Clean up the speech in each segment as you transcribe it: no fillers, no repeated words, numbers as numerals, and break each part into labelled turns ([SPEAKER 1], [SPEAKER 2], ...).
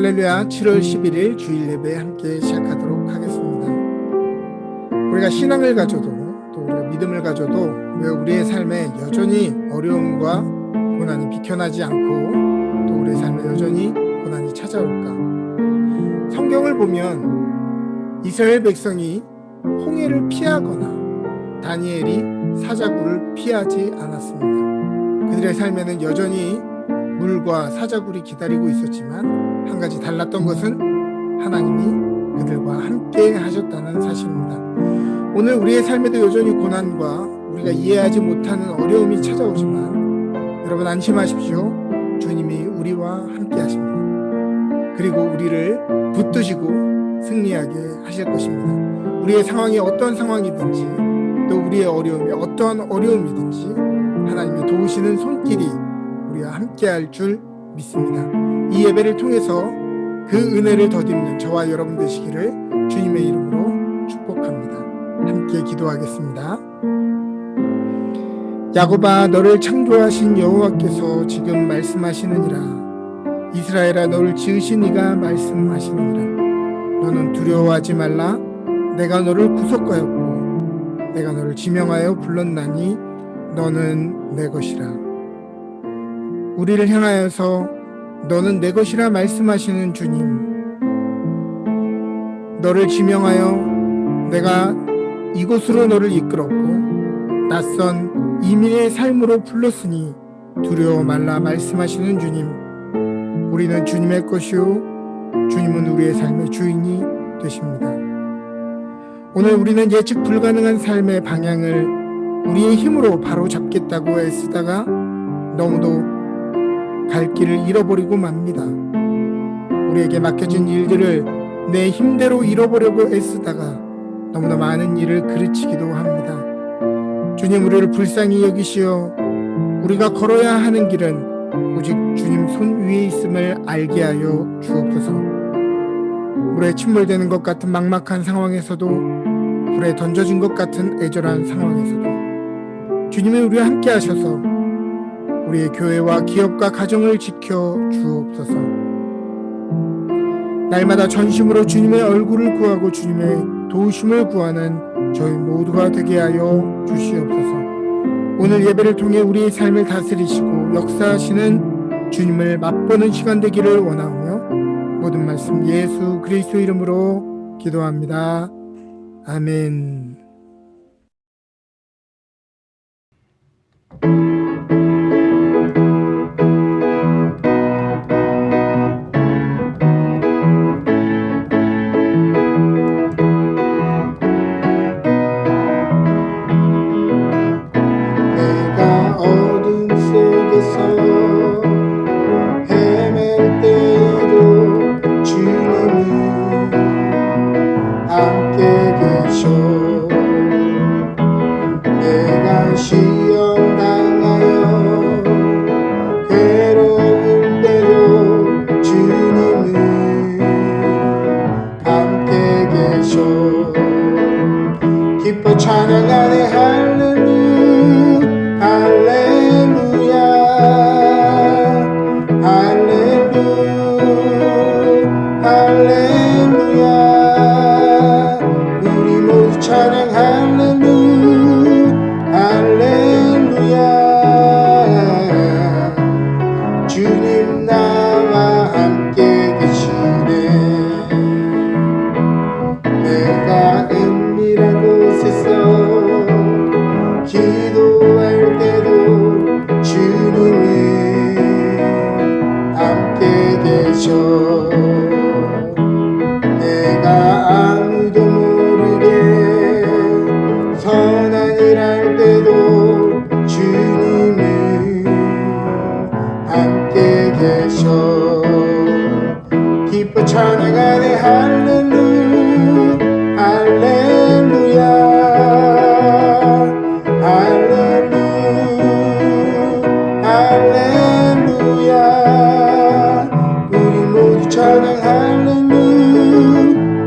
[SPEAKER 1] 할렐루야. 7월 11일 주일 예배 함께 시작하도록 하겠습니다. 우리가 신앙을 가져도 또 우리가 믿음을 가져도 왜 우리의 삶에 여전히 어려움과 고난이 비켜나지 않고 또 우리의 삶에 여전히 고난이 찾아올까? 성경을 보면 이스라엘 백성이 홍해를 피하거나 다니엘이 사자굴을 피하지 않았습니다. 그들의 삶에는 여전히 물과 사자굴이 기다리고 있었지만 한 가지 달랐던 것은 하나님이 그들과 함께 하셨다는 사실입니다. 오늘 우리의 삶에도 여전히 고난과 우리가 이해하지 못하는 어려움이 찾아오지만 여러분 안심하십시오. 주님이 우리와 함께 하십니다. 그리고 우리를 붙드시고 승리하게 하실 것입니다. 우리의 상황이 어떤 상황이든지 또 우리의 어려움이 어떠한 어려움이든지 하나님이 도우시는 손길이 우리와 함께 할 줄 믿습니다. 이 예배를 통해서 그 은혜를 덧입는 저와 여러분 되시기를 주님의 이름으로 축복합니다. 함께 기도하겠습니다. 야곱아, 너를 창조하신 여호와께서 지금 말씀하시느니라. 이스라엘아, 너를 지으신 이가 말씀하시느니라. 너는 두려워하지 말라. 내가 너를 구속하였고 내가 너를 지명하여 불렀나니 너는 내 것이라. 우리를 향하여서 너는 내 것이라 말씀하시는 주님, 너를 지명하여 내가 이곳으로 너를 이끌었고 낯선 이민의 삶으로 불렀으니 두려워 말라 말씀하시는 주님, 우리는 주님의 것이요 주님은 우리의 삶의 주인이 되십니다. 오늘 우리는 예측 불가능한 삶의 방향을 우리의 힘으로 바로 잡겠다고 애쓰다가 너무도 갈 길을 잃어버리고 맙니다. 우리에게 맡겨진 일들을 내 힘대로 잃어보려고 애쓰다가 너무나 많은 일을 그르치기도 합니다. 주님, 우리를 불쌍히 여기시어 우리가 걸어야 하는 길은 오직 주님 손 위에 있음을 알게 하여 주옵소서. 물에 침몰되는 것 같은 막막한 상황에서도 불에 던져진 것 같은 애절한 상황에서도 주님이 우리와 함께 하셔서 우리의 교회와 기업과 가정을 지켜 주옵소서. 날마다 전심으로 주님의 얼굴을 구하고 주님의 도우심을 구하는 저희 모두가 되게 하여 주시옵소서. 오늘 예배를 통해 우리의 삶을 다스리시고 역사하시는 주님을 맛보는 시간 되기를 원하오며 모든 말씀 예수 그리스도 이름으로 기도합니다. 아멘.
[SPEAKER 2] 찬양하네 할렐루야 할렐루야 할렐루야 할렐루야 우리 모두 찬양 할렐루야 할렐루야 주님 나와 함께 계시네. 내가 은밀한 곳에서 기도할 때도 주님은 함께 계셔. 내가 아무도 모르게 선한 일 할 때도 주님은 함께 계셔. 기뻐 찬양하네 할렐루야 할렐루야 할렐루야 할렐루야 우리 모두 찬양 할렐루야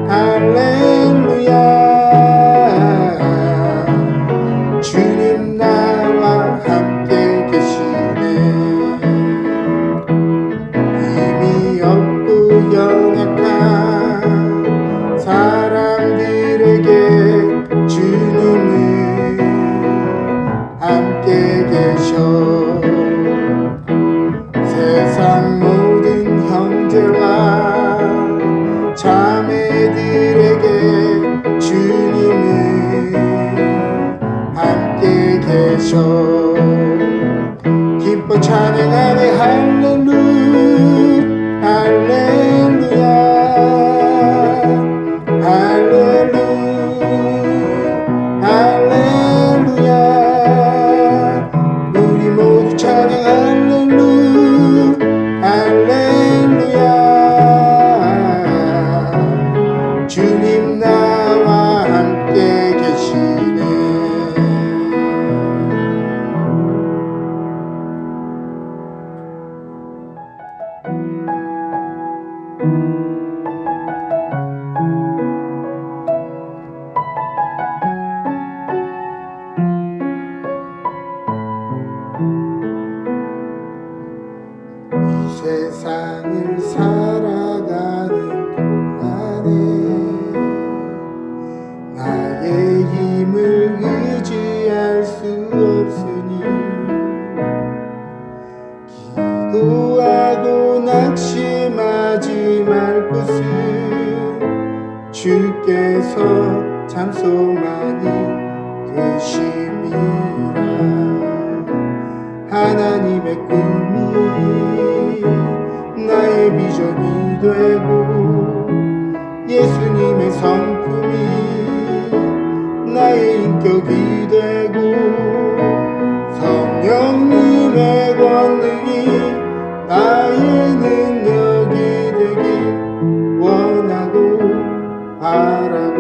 [SPEAKER 2] 할렐루야 주님 나와 함께 계시네. 힘이 없고 자매들에게 주님은 함께 계셔. 기뻐 찬양하네 할렐루야 할렐루야 할렐루야 우리 모두 찬양 할렐루야 주님 나와 함께 계시네. 이 세상을 살아가는 동안에 나의 힘을 의지할 수 없으니 기도하고 낙심하지 말 것은 주께서 참소만이 되심이라. 하나님의 꿈이 나의 비전이 되고 예수님의 성품이 나의 인격이 되고 성령님의 권능이 나의 능력이 되길 원하고 바라고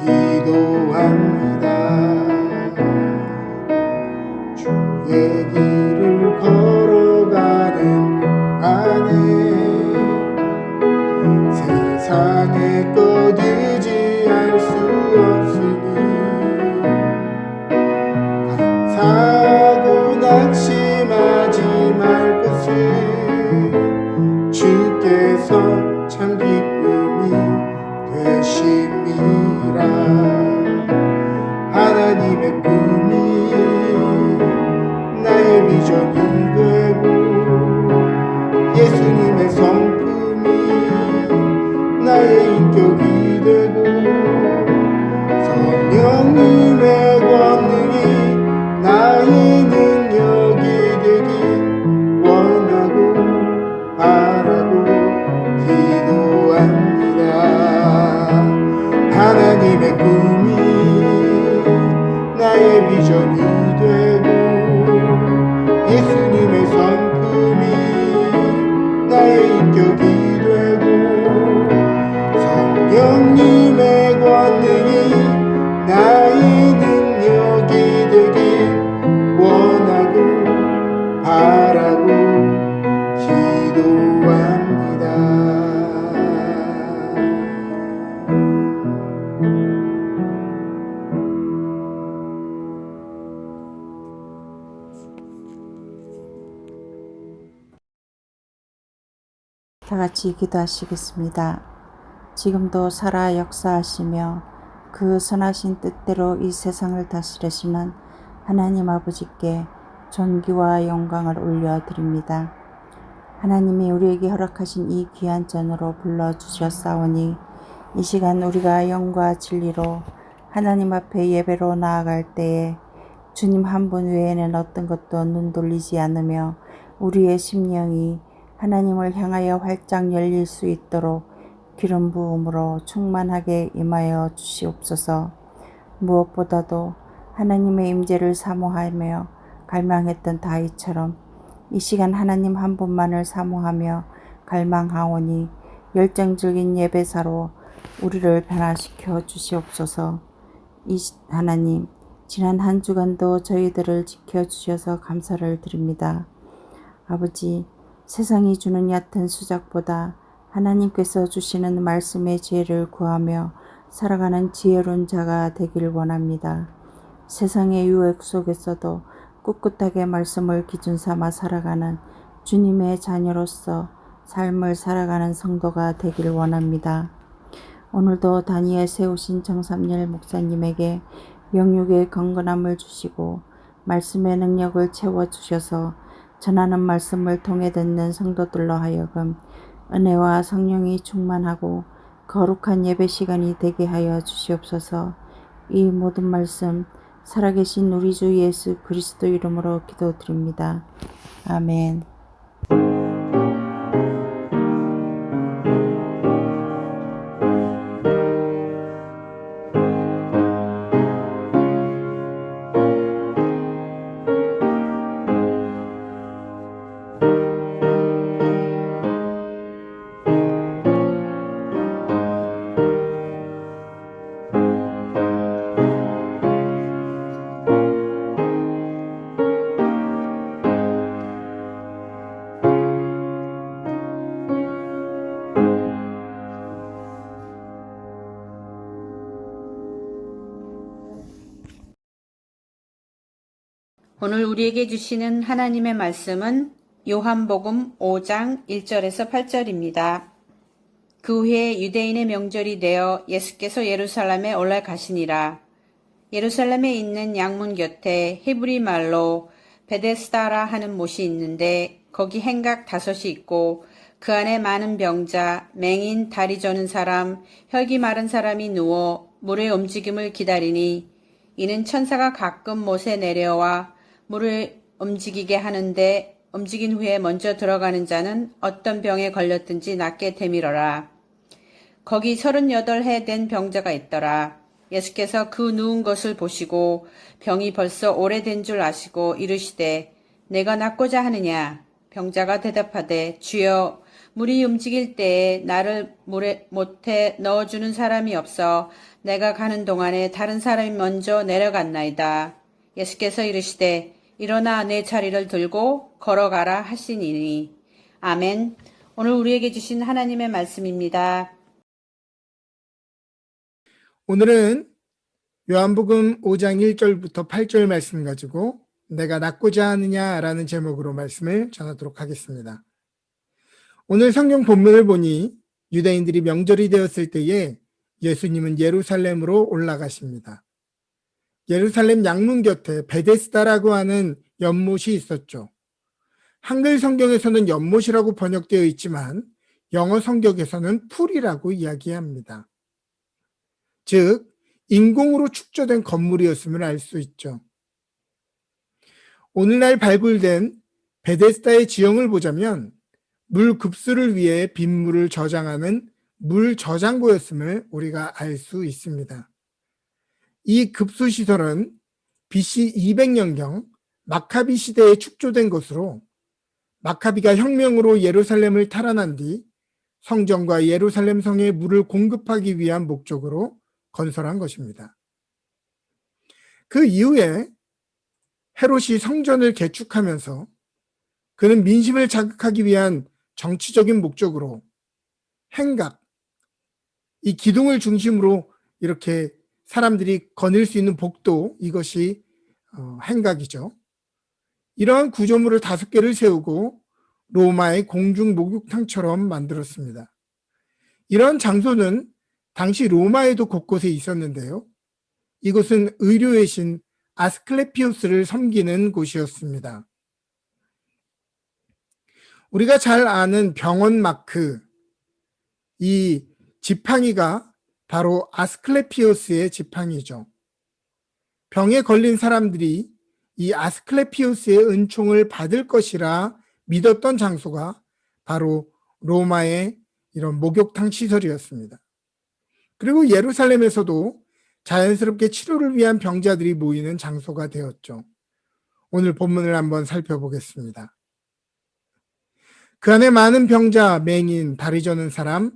[SPEAKER 2] 기도합니다. 주의 길을 걸어가는 안에 세상의 것 의지할 수 없으니 감사하고 낙심하지 말 것은 주께서 참 기쁨이 되심이라. 하나님의 꿈이 나의 비전이 되고 예수님의 성품이 나의 인격이 되고 성령님의 권능이 나의 능력이 되길 원하고 바라고 기도합니다. 하나님의 꿈이 나의 비전이 되고 예수님의 성품이 나의 인격이 되고 성령님의 권능이 나의 능력이 되길 원하고 바라고 기도합니다.
[SPEAKER 3] 다 같이 기도하시겠습니다. 지금도 살아 역사하시며 그 선하신 뜻대로 이 세상을 다스리시는 하나님 아버지께 존귀와 영광을 올려드립니다. 하나님이 우리에게 허락하신 이 귀한 전으로 불러주셨사오니 이 시간 우리가 영과 진리로 하나님 앞에 예배로 나아갈 때에 주님 한 분 외에는 어떤 것도 눈 돌리지 않으며 우리의 심령이 하나님을 향하여 활짝 열릴 수 있도록 기름 부음으로 충만하게 임하여 주시옵소서. 무엇보다도 하나님의 임재를 사모하며 갈망했던 다윗처럼 이 시간 하나님 한 분만을 사모하며 갈망하오니 열정적인 예배사로 우리를 변화시켜 주시옵소서. 하나님, 지난 한 주간도 저희들을 지켜주셔서 감사를 드립니다. 아버지, 세상이 주는 얕은 수작보다 하나님께서 주시는 말씀의 지혜를 구하며 살아가는 지혜로운 자가 되길 원합니다. 세상의 유혹 속에서도 꿋꿋하게 말씀을 기준 삼아 살아가는 주님의 자녀로서 삶을 살아가는 성도가 되길 원합니다. 오늘도 단위에 세우신 정삼열 목사님에게 영육의 건건함을 주시고 말씀의 능력을 채워주셔서 전하는 말씀을 통해 듣는 성도들로 하여금 은혜와 성령이 충만하고 거룩한 예배 시간이 되게 하여 주시옵소서. 이 모든 말씀 살아계신 우리 주 예수 그리스도 이름으로 기도드립니다. 아멘.
[SPEAKER 4] 오늘 우리에게 주시는 하나님의 말씀은 요한복음 5장 1절에서 8절입니다. 그 후에 유대인의 명절이 되어 예수께서 예루살렘에 올라가시니라. 예루살렘에 있는 양문 곁에 히브리 말로 베데스다라 하는 못이 있는데 거기 행각 5이 있고 그 안에 많은 병자, 맹인, 다리 저는 사람, 혈기 마른 사람이 누워 물의 움직임을 기다리니 이는 천사가 가끔 못에 내려와 물을 움직이게 하는데 움직인 후에 먼저 들어가는 자는 어떤 병에 걸렸든지 낫게 되밀어라. 거기 38해 된 병자가 있더라. 예수께서 그 누운 것을 보시고 병이 벌써 오래된 줄 아시고 이르시되 내가 낫고자 하느냐? 병자가 대답하되 주여 물이 움직일 때에 나를 물에 못에 넣어주는 사람이 없어 내가 가는 동안에 다른 사람이 먼저 내려갔나이다. 예수께서 이르시되 일어나 내 자리를 들고 걸어가라 하시니니. 아멘. 오늘 우리에게 주신 하나님의 말씀입니다.
[SPEAKER 1] 오늘은 요한복음 5장 1절부터 8절 말씀 가지고 내가 낫고자 하느냐라는 제목으로 말씀을 전하도록 하겠습니다. 오늘 성경 본문을 보니 유대인들이 명절이 되었을 때에 예수님은 예루살렘으로 올라가십니다. 예루살렘 양문 곁에 베데스다라고 하는 연못이 있었죠. 한글 성경에서는 연못이라고 번역되어 있지만 영어 성경에서는 풀이라고 이야기합니다. 즉 인공으로 축조된 건물이었음을 알 수 있죠. 오늘날 발굴된 베데스다의 지형을 보자면 물 급수를 위해 빗물을 저장하는 물 저장고였음을 우리가 알 수 있습니다. 이 급수시설은 BC 200년경 마카비 시대에 축조된 것으로 마카비가 혁명으로 예루살렘을 탈환한 뒤 성전과 예루살렘 성에 물을 공급하기 위한 목적으로 건설한 것입니다. 그 이후에 헤롯이 성전을 개축하면서 그는 민심을 자극하기 위한 정치적인 목적으로 행각, 이 기둥을 중심으로 이렇게 사람들이 거닐 수 있는 복도, 이것이 행각이죠. 이러한 구조물을 5개를 세우고 로마의 공중 목욕탕처럼 만들었습니다. 이런 장소는 당시 로마에도 곳곳에 있었는데요. 이곳은 의료의 신 아스클레피우스를 섬기는 곳이었습니다. 우리가 잘 아는 병원 마크, 이 지팡이가 바로 아스클레피우스의 지팡이죠. 병에 걸린 사람들이 이 아스클레피우스의 은총을 받을 것이라 믿었던 장소가 바로 로마의 이런 목욕탕 시설이었습니다. 그리고 예루살렘에서도 자연스럽게 치료를 위한 병자들이 모이는 장소가 되었죠. 오늘 본문을 한번 살펴보겠습니다. 그 안에 많은 병자, 맹인, 다리 저는 사람,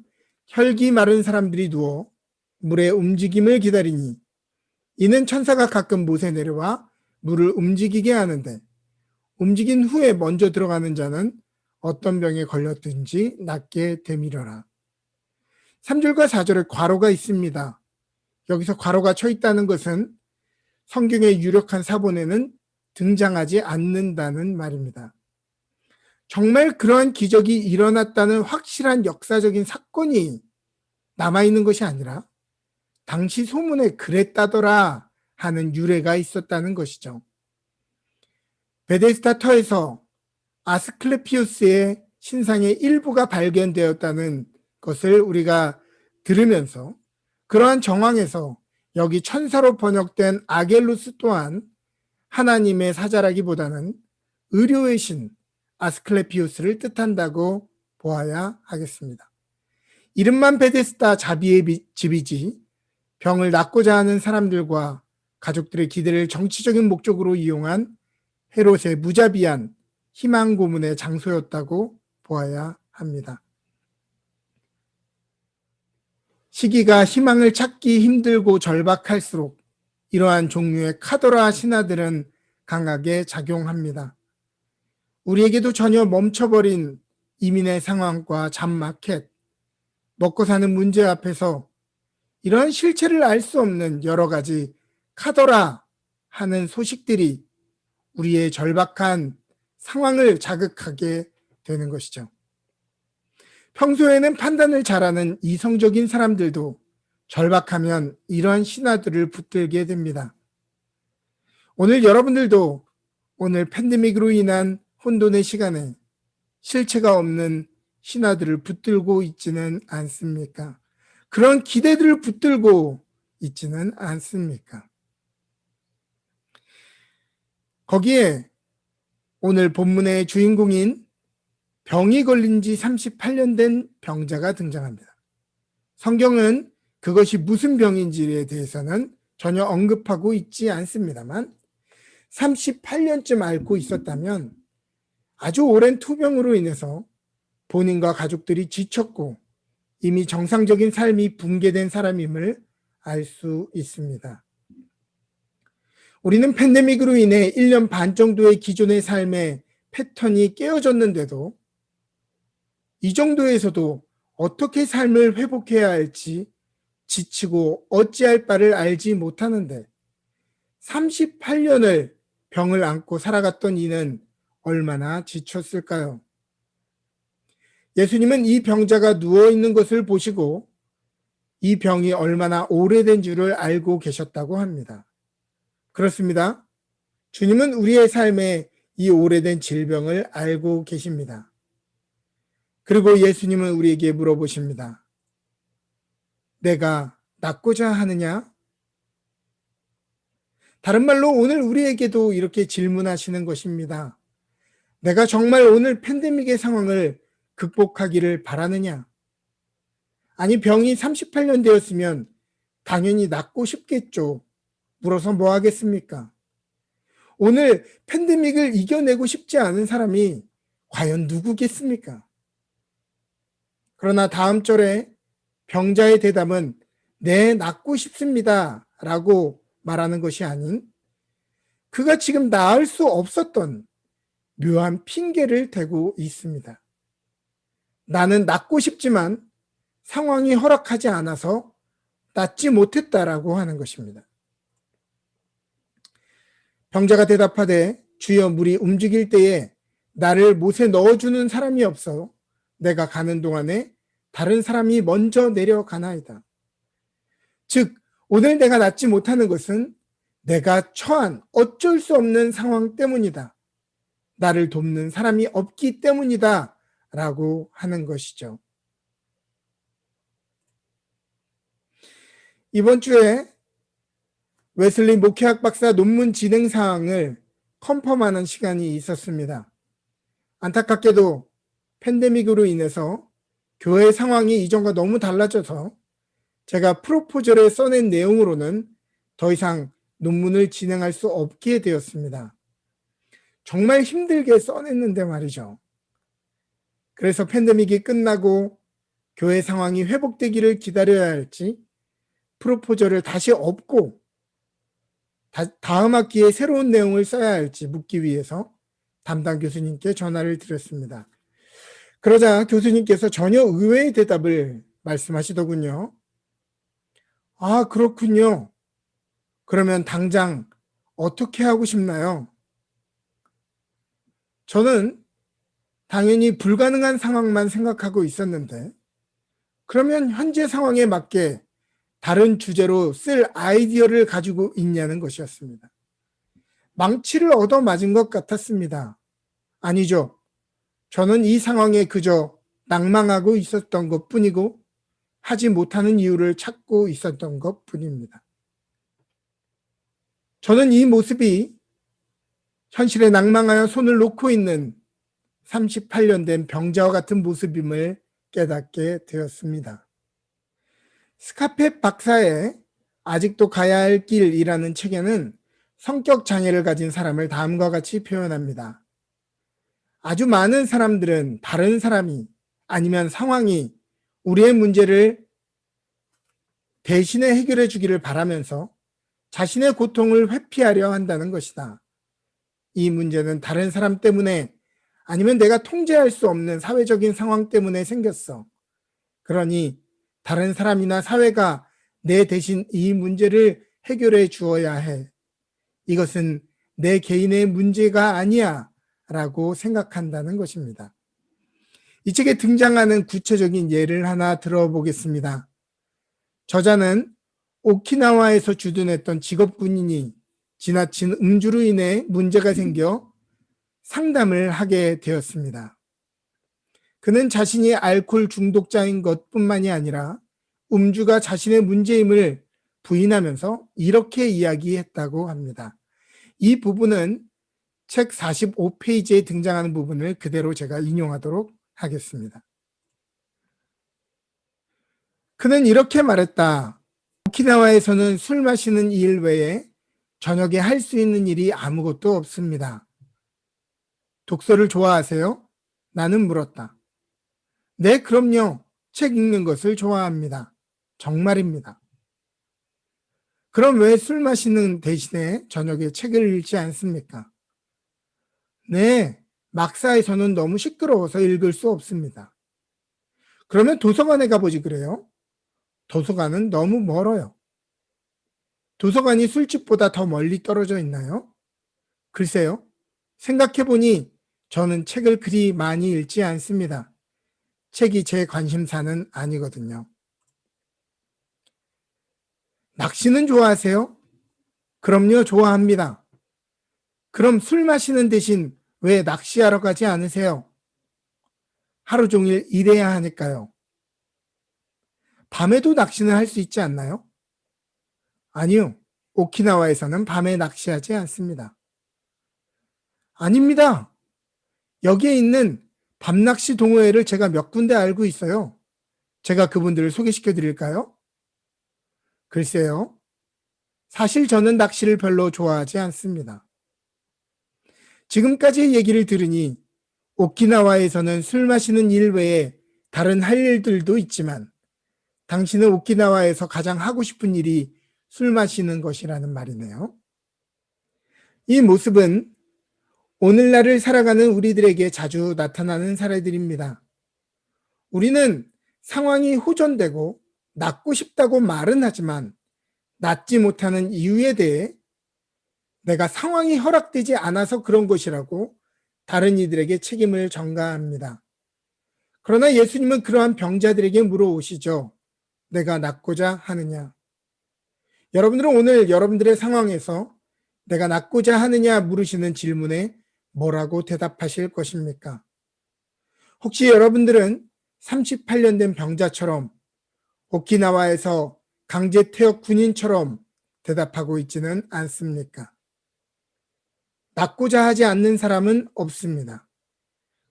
[SPEAKER 1] 혈기 마른 사람들이 누워 물의 움직임을 기다리니 이는 천사가 가끔 못에 내려와 물을 움직이게 하는데 움직인 후에 먼저 들어가는 자는 어떤 병에 걸렸든지 낫게 되밀어라. 3절과 4절에 괄호가 있습니다. 여기서 괄호가 쳐 있다는 것은 성경의 유력한 사본에는 등장하지 않는다는 말입니다. 정말 그러한 기적이 일어났다는 확실한 역사적인 사건이 남아있는 것이 아니라 당시 소문에 그랬다더라 하는 유래가 있었다는 것이죠. 베데스다 터에서 아스클레피우스의 신상의 일부가 발견되었다는 것을 우리가 들으면서 그러한 정황에서 여기 천사로 번역된 아겔루스 또한 하나님의 사자라기보다는 의료의 신 아스클레피우스를 뜻한다고 보아야 하겠습니다. 이름만 베데스다 자비의 집이지 병을 낫고자 하는 사람들과 가족들의 기대를 정치적인 목적으로 이용한 헤롯의 무자비한 희망 고문의 장소였다고 보아야 합니다. 시기가 희망을 찾기 힘들고 절박할수록 이러한 종류의 카더라 신화들은 강하게 작용합니다. 우리에게도 전혀 멈춰버린 이민의 상황과 잡마켓, 먹고 사는 문제 앞에서 이런 실체를 알 수 없는 여러 가지 카더라 하는 소식들이 우리의 절박한 상황을 자극하게 되는 것이죠. 평소에는 판단을 잘하는 이성적인 사람들도 절박하면 이런 신화들을 붙들게 됩니다. 오늘 여러분들도 오늘 팬데믹으로 인한 혼돈의 시간에 실체가 없는 신화들을 붙들고 있지는 않습니까? 그런 기대들을 붙들고 있지는 않습니까? 거기에 오늘 본문의 주인공인 병이 걸린 지 38년 된 병자가 등장합니다. 성경은 그것이 무슨 병인지에 대해서는 전혀 언급하고 있지 않습니다만 38년쯤 앓고 있었다면 아주 오랜 투병으로 인해서 본인과 가족들이 지쳤고 이미 정상적인 삶이 붕괴된 사람임을 알 수 있습니다. 우리는 팬데믹으로 인해 1년 반 정도의 기존의 삶의 패턴이 깨어졌는데도 이 정도에서도 어떻게 삶을 회복해야 할지 지치고 어찌할 바를 알지 못하는데 38년을 병을 안고 살아갔던 이는 얼마나 지쳤을까요? 예수님은 이 병자가 누워있는 것을 보시고 이 병이 얼마나 오래된 줄을 알고 계셨다고 합니다. 그렇습니다. 주님은 우리의 삶에 이 오래된 질병을 알고 계십니다. 그리고 예수님은 우리에게 물어보십니다. 내가 낫고자 하느냐? 다른 말로 오늘 우리에게도 이렇게 질문하시는 것입니다. 내가 정말 오늘 팬데믹의 상황을 극복하기를 바라느냐? 아니, 병이 38년 되었으면 당연히 낫고 싶겠죠. 물어서 뭐 하겠습니까? 오늘 팬데믹을 이겨내고 싶지 않은 사람이 과연 누구겠습니까? 그러나 다음 절에 병자의 대답은 네, 낫고 싶습니다 라고 말하는 것이 아닌 그가 지금 나을 수 없었던 묘한 핑계를 대고 있습니다. 나는 낫고 싶지만 상황이 허락하지 않아서 낫지 못했다라고 하는 것입니다. 병자가 대답하되 주여 물이 움직일 때에 나를 못에 넣어주는 사람이 없어 내가 가는 동안에 다른 사람이 먼저 내려가나이다. 즉 오늘 내가 낫지 못하는 것은 내가 처한 어쩔 수 없는 상황 때문이다. 나를 돕는 사람이 없기 때문이다 라고 하는 것이죠. 이번 주에 웨슬리 목회학 박사 논문 진행 사항을 컨펌하는 시간이 있었습니다. 안타깝게도 팬데믹으로 인해서 교회 상황이 이전과 너무 달라져서 제가 프로포절에 써낸 내용으로는 더 이상 논문을 진행할 수 없게 되었습니다. 정말 힘들게 써냈는데 말이죠. 그래서 팬데믹이 끝나고 교회 상황이 회복되기를 기다려야 할지 프로포절을 다시 엎고 다음 학기에 새로운 내용을 써야 할지 묻기 위해서 담당 교수님께 전화를 드렸습니다. 그러자 교수님께서 전혀 의외의 대답을 말씀하시더군요. 아, 그렇군요. 그러면 당장 어떻게 하고 싶나요? 저는 당연히 불가능한 상황만 생각하고 있었는데 그러면 현재 상황에 맞게 다른 주제로 쓸 아이디어를 가지고 있냐는 것이었습니다. 망치를 얻어맞은 것 같았습니다. 아니죠. 저는 이 상황에 그저 낭망하고 있었던 것 뿐이고 하지 못하는 이유를 찾고 있었던 것 뿐입니다. 저는 이 모습이 현실에 낭망하여 손을 놓고 있는 38년 된 병자와 같은 모습임을 깨닫게 되었습니다. 스카펫 박사의 아직도 가야 할 길이라는 책에는 성격 장애를 가진 사람을 다음과 같이 표현합니다. 아주 많은 사람들은 다른 사람이 아니면 상황이 우리의 문제를 대신에 해결해 주기를 바라면서 자신의 고통을 회피하려 한다는 것이다. 이 문제는 다른 사람 때문에 아니면 내가 통제할 수 없는 사회적인 상황 때문에 생겼어. 그러니 다른 사람이나 사회가 내 대신 이 문제를 해결해 주어야 해. 이것은 내 개인의 문제가 아니야 라고 생각한다는 것입니다. 이 책에 등장하는 구체적인 예를 하나 들어보겠습니다. 저자는 오키나와에서 주둔했던 직업 군인이 지나친 음주로 인해 문제가 생겨 상담을 하게 되었습니다. 그는 자신이 알코올 중독자인 것뿐만이 아니라 음주가 자신의 문제임을 부인하면서 이렇게 이야기했다고 합니다. 이 부분은 책 45페이지에 등장하는 부분을 그대로 제가 인용하도록 하겠습니다. 그는 이렇게 말했다. 오키나와에서는 술 마시는 일 외에 저녁에 할 수 있는 일이 아무것도 없습니다. 독서를 좋아하세요? 나는 물었다. 네, 그럼요. 책 읽는 것을 좋아합니다. 정말입니다. 그럼 왜 술 마시는 대신에 저녁에 책을 읽지 않습니까? 네, 막사에서는 너무 시끄러워서 읽을 수 없습니다. 그러면 도서관에 가보지 그래요? 도서관은 너무 멀어요. 도서관이 술집보다 더 멀리 떨어져 있나요? 글쎄요. 생각해보니 저는 책을 그리 많이 읽지 않습니다. 책이 제 관심사는 아니거든요. 낚시는 좋아하세요? 그럼요, 좋아합니다. 그럼 술 마시는 대신 왜 낚시하러 가지 않으세요? 하루 종일 일해야 하니까요. 밤에도 낚시는 할 수 있지 않나요? 아니요. 오키나와에서는 밤에 낚시하지 않습니다. 아닙니다. 여기에 있는 밤낚시 동호회를 제가 몇 군데 알고 있어요. 제가 그분들을 소개시켜 드릴까요? 글쎄요. 사실 저는 낚시를 별로 좋아하지 않습니다. 지금까지의 얘기를 들으니 오키나와에서는 술 마시는 일 외에 다른 할 일들도 있지만 당신은 오키나와에서 가장 하고 싶은 일이 술 마시는 것이라는 말이네요. 이 모습은 오늘날을 살아가는 우리들에게 자주 나타나는 사례들입니다. 우리는 상황이 호전되고 낫고 싶다고 말은 하지만 낫지 못하는 이유에 대해 내가 상황이 허락되지 않아서 그런 것이라고 다른 이들에게 책임을 전가합니다. 그러나 예수님은 그러한 병자들에게 물어오시죠. 내가 낫고자 하느냐? 여러분들은 오늘 여러분들의 상황에서 내가 낫고자 하느냐 물으시는 질문에 뭐라고 대답하실 것입니까? 혹시 여러분들은 38년 된 병자처럼 오키나와에서 강제 퇴역 군인처럼 대답하고 있지는 않습니까? 낫고자 하지 않는 사람은 없습니다.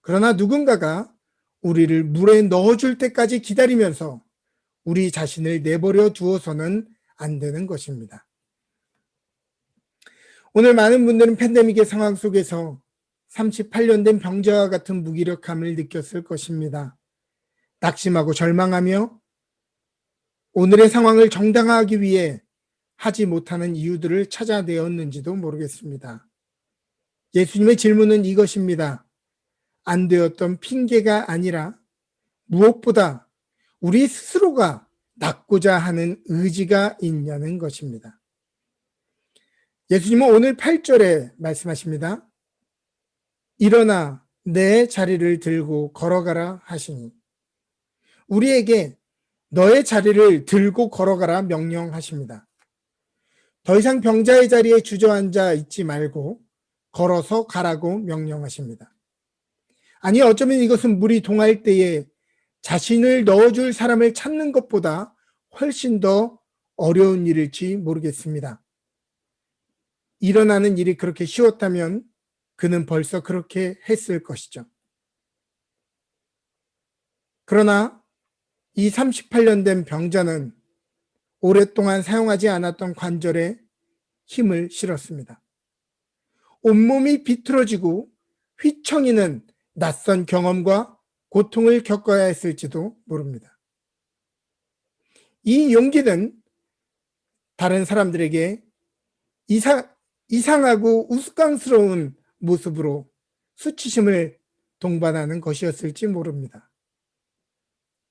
[SPEAKER 1] 그러나 누군가가 우리를 물에 넣어줄 때까지 기다리면서 우리 자신을 내버려 두어서는 안 되는 것입니다. 오늘 많은 분들은 팬데믹의 상황 속에서 38년 된 병자와 같은 무기력함을 느꼈을 것입니다. 낙심하고 절망하며 오늘의 상황을 정당화하기 위해 하지 못하는 이유들을 찾아내었는지도 모르겠습니다. 예수님의 질문은 이것입니다. 안 되었던 핑계가 아니라 무엇보다 우리 스스로가 낫고자 하는 의지가 있냐는 것입니다. 예수님은 오늘 8절에 말씀하십니다. 일어나 내 자리를 들고 걸어가라 하시니 우리에게 너의 자리를 들고 걸어가라 명령하십니다. 더 이상 병자의 자리에 주저앉아 있지 말고 걸어서 가라고 명령하십니다. 아니, 어쩌면 이것은 물이 동할 때에 자신을 넣어줄 사람을 찾는 것보다 훨씬 더 어려운 일일지 모르겠습니다. 일어나는 일이 그렇게 쉬웠다면 그는 벌써 그렇게 했을 것이죠. 그러나 이 38년 된 병자는 오랫동안 사용하지 않았던 관절에 힘을 실었습니다. 온몸이 비틀어지고 휘청이는 낯선 경험과 고통을 겪어야 했을지도 모릅니다. 이 용기는 다른 사람들에게 이상하고 우스꽝스러운 모습으로 수치심을 동반하는 것이었을지 모릅니다.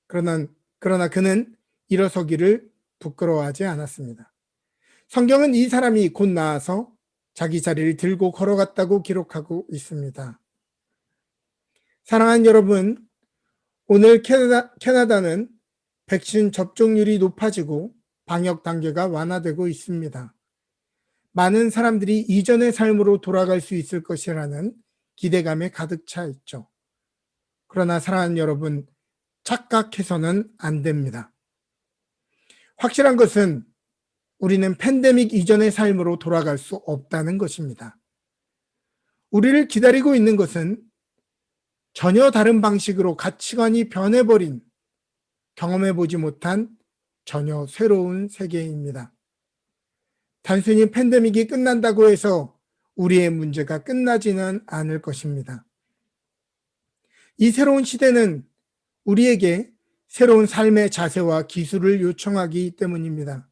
[SPEAKER 1] 그러나 그는 일어서기를 부끄러워하지 않았습니다. 성경은 이 사람이 곧 나아서 자기 자리를 들고 걸어갔다고 기록하고 있습니다. 사랑하는 여러분, 오늘 캐나다는 백신 접종률이 높아지고 방역 단계가 완화되고 있습니다. 많은 사람들이 이전의 삶으로 돌아갈 수 있을 것이라는 기대감에 가득 차 있죠. 그러나 사랑하는 여러분, 착각해서는 안 됩니다. 확실한 것은 우리는 팬데믹 이전의 삶으로 돌아갈 수 없다는 것입니다. 우리를 기다리고 있는 것은 전혀 다른 방식으로 가치관이 변해버린, 경험해보지 못한 전혀 새로운 세계입니다. 단순히 팬데믹이 끝난다고 해서 우리의 문제가 끝나지는 않을 것입니다. 이 새로운 시대는 우리에게 새로운 삶의 자세와 기술을 요청하기 때문입니다.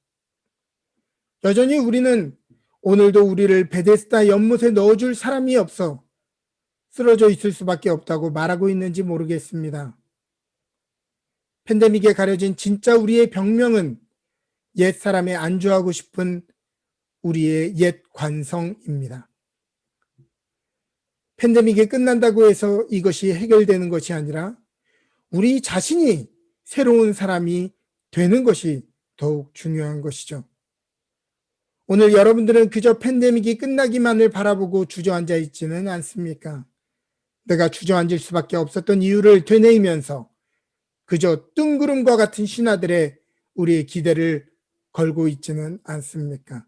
[SPEAKER 1] 여전히 우리는 오늘도 우리를 베데스다 연못에 넣어줄 사람이 없어 쓰러져 있을 수밖에 없다고 말하고 있는지 모르겠습니다. 팬데믹에 가려진 진짜 우리의 병명은 옛사람에 안주하고 싶은 우리의 옛 관성입니다. 팬데믹이 끝난다고 해서 이것이 해결되는 것이 아니라 우리 자신이 새로운 사람이 되는 것이 더욱 중요한 것이죠. 오늘 여러분들은 그저 팬데믹이 끝나기만을 바라보고 주저앉아 있지는 않습니까? 내가 주저앉을 수밖에 없었던 이유를 되뇌이면서 그저 뜬구름과 같은 신하들의 우리의 기대를 걸고 있지는 않습니까?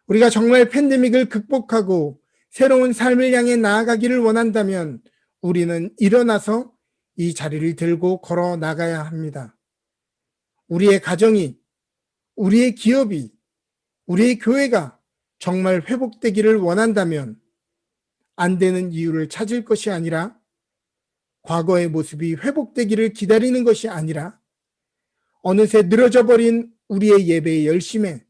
[SPEAKER 1] 우리가 정말 팬데믹을 극복하고 새로운 삶을 향해 나아가기를 원한다면 우리는 일어나서 이 자리를 들고 걸어 나가야 합니다. 우리의 가정이, 우리의 기업이, 우리의 교회가 정말 회복되기를 원한다면 안 되는 이유를 찾을 것이 아니라 과거의 모습이 회복되기를 기다리는 것이 아니라 어느새 늘어져 버린 우리의 예배의 열심에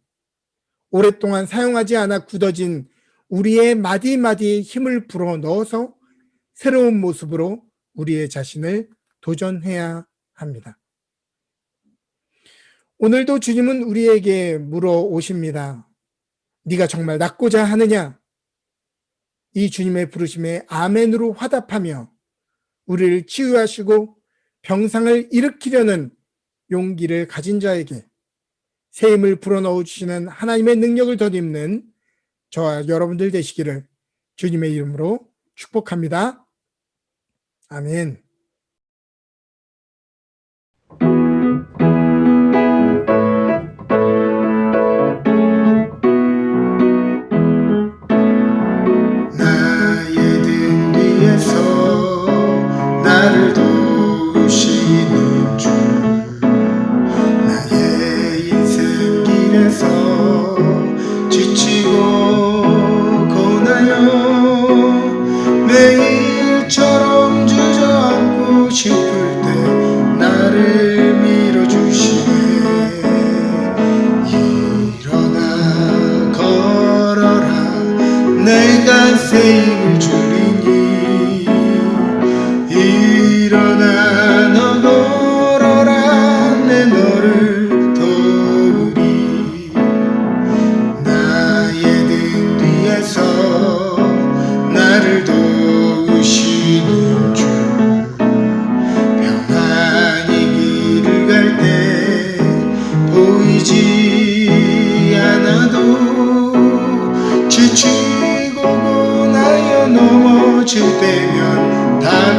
[SPEAKER 1] 오랫동안 사용하지 않아 굳어진 우리의 마디마디에 힘을 불어 넣어서 새로운 모습으로 우리의 자신을 도전해야 합니다. 오늘도 주님은 우리에게 물어오십니다. 네가 정말 낫고자 하느냐? 이 주님의 부르심에 아멘으로 화답하며 우리를 치유하시고 병상을 일으키려는 용기를 가진 자에게 새 힘을 불어넣어 주시는 하나님의 능력을 덧입는 저와 여러분들 되시기를 주님의 이름으로 축복합니다. 아멘.
[SPEAKER 2] 나의 등 뒤에서 나를 도우시는 주, 나의 인생 길에서 지치고 고나요 매일처럼 주저앉아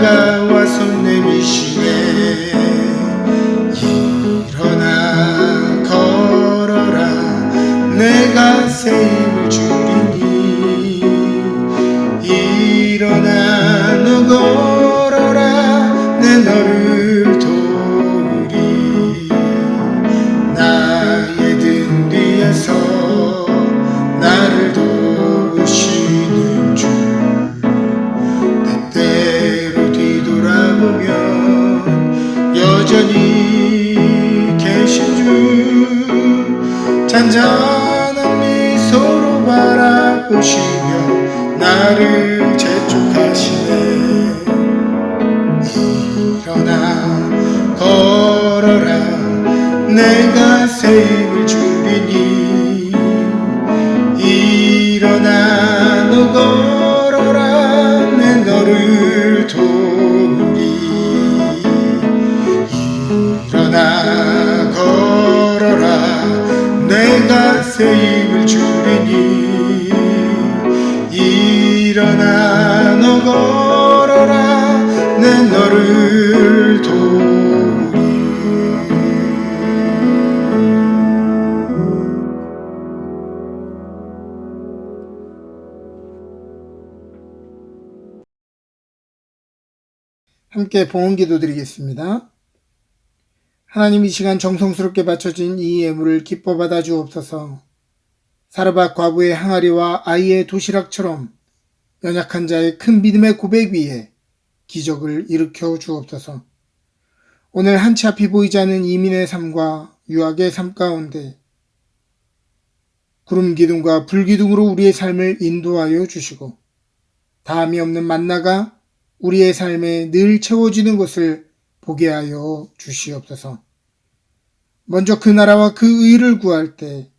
[SPEAKER 2] 다가와서 내미시네. 일어나 걸어라 내가 새 힘을 주리니. 일어나 너 걸어라 내 너를 도우리. 나의 등 뒤에서 나를 도우시는 주. 때때로 뒤돌아보면 여전히 계신 주. 잔잔한 미소로 바라보시며 나를 재촉하시네. 일어나 걸어라 내가 새 힘을 주리니. 일어나 너 걸어라 내 너를 도우리. 일어나 걸어라 내가 새 힘을 주리니. 일어나 너 걸어라 내 너를 도우리.
[SPEAKER 1] 함께 봉헌기도 드리겠습니다. 하나님, 이 시간 정성스럽게 바쳐진 이 예물을 기뻐 받아 주옵소서. 사르밧 과부의 항아리와 아이의 도시락처럼 연약한 자의 큰 믿음의 고백 위에 기적을 일으켜 주옵소서. 오늘 한치 앞이 보이지 않는 이민의 삶과 유학의 삶 가운데 구름 기둥과 불 기둥으로 우리의 삶을 인도하여 주시고 다함이 없는 만나가 우리의 삶에 늘 채워지는 것을 보게 하여 주시옵소서. 먼저 그 나라와 그 의를 구할 때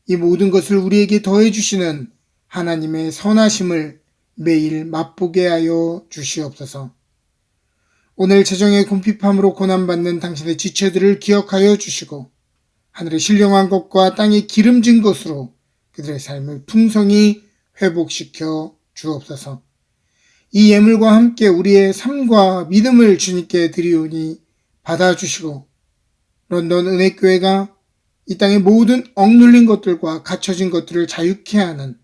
[SPEAKER 1] 이 모든 것을 우리에게 더해 주시는 하나님의 선하심을 매일 맛보게 하여 주시옵소서. 오늘 재정의 궁핍함으로 고난받는 당신의 지체들을 기억하여 주시고 하늘의 신령한 것과 땅의 기름진 것으로 그들의 삶을 풍성히 회복시켜 주옵소서. 이 예물과 함께 우리의 삶과 믿음을 주님께 드리오니 받아주시고 런던 은혜교회가 이 땅의 모든 억눌린 것들과 갇혀진 것들을 자유케 하는,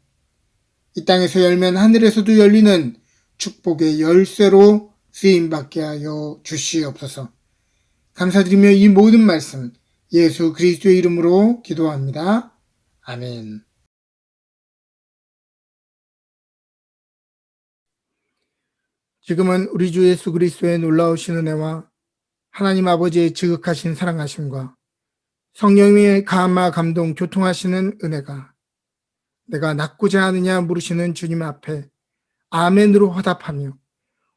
[SPEAKER 1] 이 땅에서 열면 하늘에서도 열리는 축복의 열쇠로 쓰임받게 하여 주시옵소서. 감사드리며 이 모든 말씀 예수 그리스도의 이름으로 기도합니다. 아멘. 지금은 우리 주 예수 그리스도의 놀라우신 은혜와 하나님 아버지의 지극하신 사랑하심과 성령의 감화 감동 교통하시는 은혜가 내가 낫고자 하느냐 물으시는 주님 앞에 아멘으로 화답하며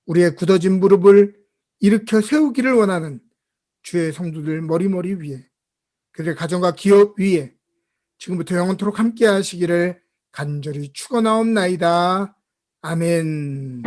[SPEAKER 1] 우리의 굳어진 무릎을 일으켜 세우기를 원하는 주의 성도들 머리머리 위에, 그들의 가정과 기업 위에 지금부터 영원토록 함께 하시기를 간절히 축원하옵나이다. 아멘.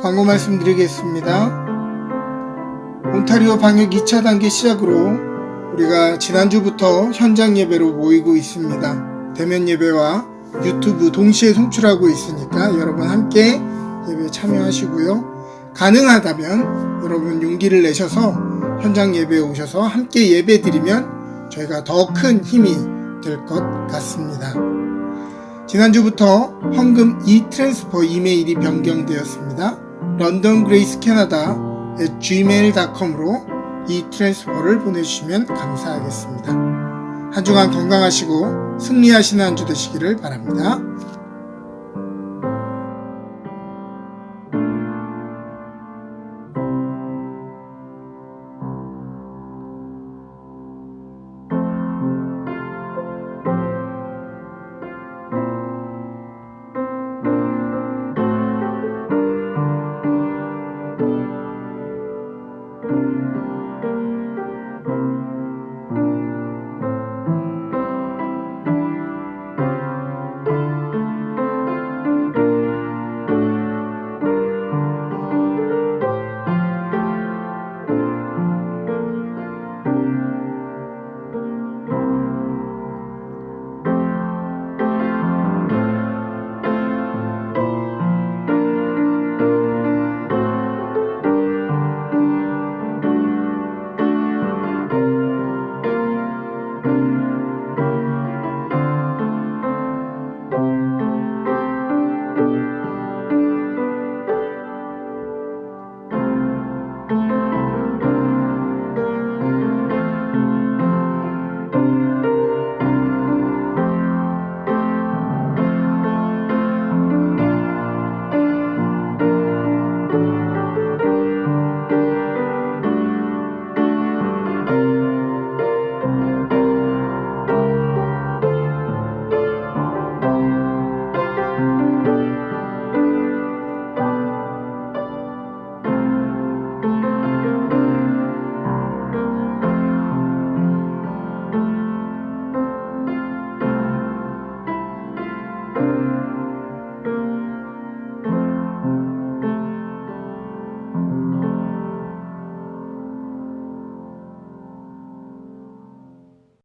[SPEAKER 1] 광고 말씀드리겠습니다. 온타리오 방역 2차 단계 시작으로 우리가 지난주부터 현장 예배로 모이고 있습니다. 대면 예배와 유튜브 동시에 송출하고 있으니까 여러분 함께 예배 참여하시고요. 가능하다면 여러분 용기를 내셔서 현장 예배에 오셔서 함께 예배 드리면 저희가 더 큰 힘이 될 것 같습니다. 지난주부터 헌금 이트랜스퍼 이메일이 변경되었습니다. londongracecanada@gmail.com으로 이 트랜스퍼를 보내주시면 감사하겠습니다. 한 주간 건강하시고 승리하시는 한 주 되시기를 바랍니다.